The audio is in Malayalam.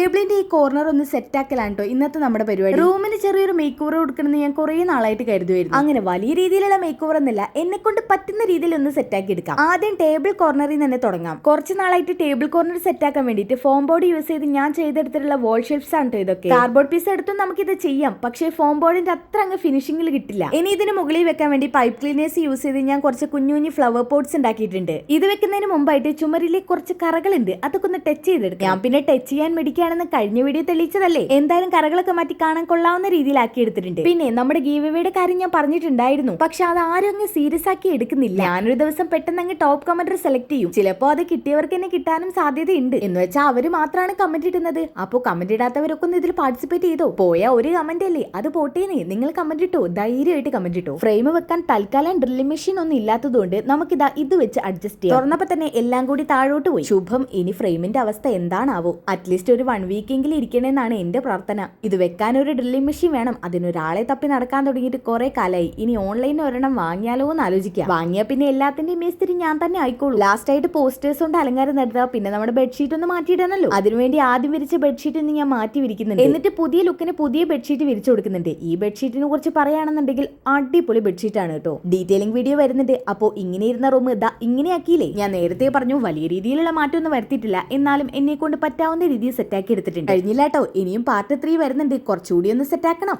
ടേബിളിന്റെ ഈ കോർണർ ഒന്ന് സെറ്റ് ആക്കലാണ് കേട്ടോ ഇന്നത്തെ നമ്മുടെ പരിപാടി. റൂമിന് ചെറിയൊരു മേക്ക് ഓവർ കൊടുക്കണമെന്ന് ഞാൻ കുറെ നാളായിട്ട് കരുതുമായിരുന്നു. അങ്ങനെ വലിയ രീതിയിലുള്ള മേക്ക് ഓവർ ഒന്നുമില്ല, എന്നെ കൊണ്ട് പറ്റുന്ന രീതിയിൽ ഒന്ന് സെറ്റ് ആക്കി എടുക്കാം. ആദ്യം ടേബിൾ കോർണറിൽ തന്നെ തുടങ്ങാം. കുറച്ച് നാളായിട്ട് ടേബിൾ കോർണർ സെറ്റ് ആക്കാൻ വേണ്ടിയിട്ട് ഫോം ബോർഡ് യൂസ് ചെയ്ത് ഞാൻ ചെയ്തെടുത്തിട്ടുള്ള വാൾ ഷേപ്സ് ആണ് ഇതൊക്കെ. കാർഡ്ബോർഡ് പീസ് എടുത്തും നമുക്കിത് ചെയ്യാം, പക്ഷേ ഫോം ബോർഡിന്റെ അത്ര അങ്ങ് ഫിനിഷിംഗിൽ കിട്ടില്ല. ഇനി ഇതിന് മുകളിൽ വെക്കാൻ വേണ്ടി പൈപ്പ് ക്ലീനേഴ്സ് യൂസ് ചെയ്ത് ഞാൻ കുറച്ച് കുഞ്ഞു ഫ്ലവർ പോട്ട്സ് ഉണ്ടാക്കിയിട്ടുണ്ട്. ഇത് വെക്കുന്നതിന് മുമ്പായിട്ട് ചുമരിലെ കുറച്ച് കറകളുണ്ട്, അതൊക്കെ ഒന്ന് ടച്ച് ചെയ്തെടുക്കാം. ഞാൻ പിന്നെ ടച്ച് ചെയ്യാൻ മേടിക്കുകയാണെന്ന് കഴിഞ്ഞ വീഡിയോ തെളിയിച്ചതല്ലേ, എന്തായാലും കറകളൊക്കെ മാറ്റി കാണാൻ കൊള്ളാവുന്ന രീതിയിലാക്കി എടുത്തിട്ടുണ്ട്. പിന്നെ നമ്മുടെ ഗീവവേയുടെ കാര്യം ഞാൻ പറഞ്ഞിട്ടുണ്ടായിരുന്നു, പക്ഷെ അത് ആരും അങ്ങ് സീരിയസ് ആക്കി എടുക്കുന്നില്ല. ഞാനൊരു ദിവസം പെട്ടെന്ന് അങ്ങ് ടോപ്പ് കമന്റർ സെലക്ട് ചെയ്യും. ചിലപ്പോ അത് കിട്ടിയവർക്ക് തന്നെ കിട്ടാനും സാധ്യതയുണ്ട്. എന്ന് വെച്ചാൽ അവര് മാത്രമാണ് കമന്റ് ഇടുന്നത്. അപ്പൊ കമന്റ് ഇടാത്തവരൊക്കെ ഒന്ന് ഇതിൽ പാർട്ടിസിപ്പേറ്റ് ചെയ്തോ. പോയ ഒരു കമന്റ് അല്ലേ, അത് പോട്ടേന്ന്. നിങ്ങൾ കമന്റ് ഇട്ടോ, ധൈര്യമായിട്ട് കമന്റ് ഇട്ടോ. ഫ്രെയിം വെക്കാൻ തൽക്കാലം ഡ്രില്ലിംഗ് മെഷീൻ ഒന്നും ഇല്ലാത്തതുകൊണ്ട് നമുക്കിതാ ഇത് വെച്ച് അഡ്ജസ്റ്റ് ചെയ്യാം. തുറന്നപ്പോ തന്നെ എല്ലാം കൂടി താഴോട്ട് പോയി. ശുഭം. ഇനി ഫ്രെയിമിന്റെ അവസ്ഥ എന്താണാവോ? അറ്റ്ലീസ്റ്റ് ഒരു 1 വീക്കെങ്കിലും ഇരിക്കണമെന്നാണ് എന്റെ പ്രാർത്ഥന. ഇത് വെക്കാൻ ഒരു ഡ്രില്ലിംഗ് മെഷീൻ വേണം. അതിനൊരാളെ തപ്പി നടക്കാൻ തുടങ്ങിയിട്ട് കുറെ കാലമായി. ഇനി ഓൺലൈനിൽ ഒരെണ്ണം വാങ്ങിയാലോ എന്ന് ആലോചിക്കാം. വാങ്ങിയാൽ പിന്നെ എല്ലാത്തിന്റെയും മേസ്തിരി ഞാൻ തന്നെ ആയിക്കോളൂ. ലാസ്റ്റ് ആയിട്ട് പോസ്റ്റേഴ്സ് കൊണ്ട് അലങ്കാരം നടത്തുക, പിന്നെ നമ്മുടെ ബെഡ്ഷീറ്റ് ഒന്ന് മാറ്റിയിടണല്ലോ. അതിനുവേണ്ടി ആദ്യം വിരിച്ച ബെഡ്ഷീറ്റ് ഒന്ന് ഞാൻ മാറ്റി വിരിക്കുന്നുണ്ട്. എന്നിട്ട് പുതിയ ലുക്കിന് പുതിയ ബെഡ്ഷീറ്റ് വിരിച്ചു കൊടുക്കുന്നുണ്ട്. ഈ ബെഡ്ഷീറ്റിനെ കുറിച്ച് പറയുകയാണെന്നുണ്ടെങ്കിൽ അടിപൊളി ബെഡ്ഷീറ്റ് ആണ് കേട്ടോ. ഡീറ്റെയിലിംഗ് വീഡിയോ വരുന്നുണ്ട്. അപ്പോൾ ഇങ്ങനെ ഇരുന്ന റൂം ഇതാ ഇങ്ങനെ ആക്കിയില്ലേ. ഞാൻ നേരത്തെ പറഞ്ഞു വലിയ രീതിയിലുള്ള മാറ്റമൊന്നും വരുത്തിയിട്ടില്ല, എന്നാലും എന്നെ കൊണ്ട് പറ്റാവുന്ന രീതിയിൽ സെറ്റാക്കി എടുത്തിട്ടുണ്ട്. കഴിഞ്ഞില്ല കേട്ടോ, ഇനിയും പാർട്ട് 3 വരുന്നുണ്ട്. കുറച്ചുകൂടി ഒന്ന് സെറ്റാക്കണം.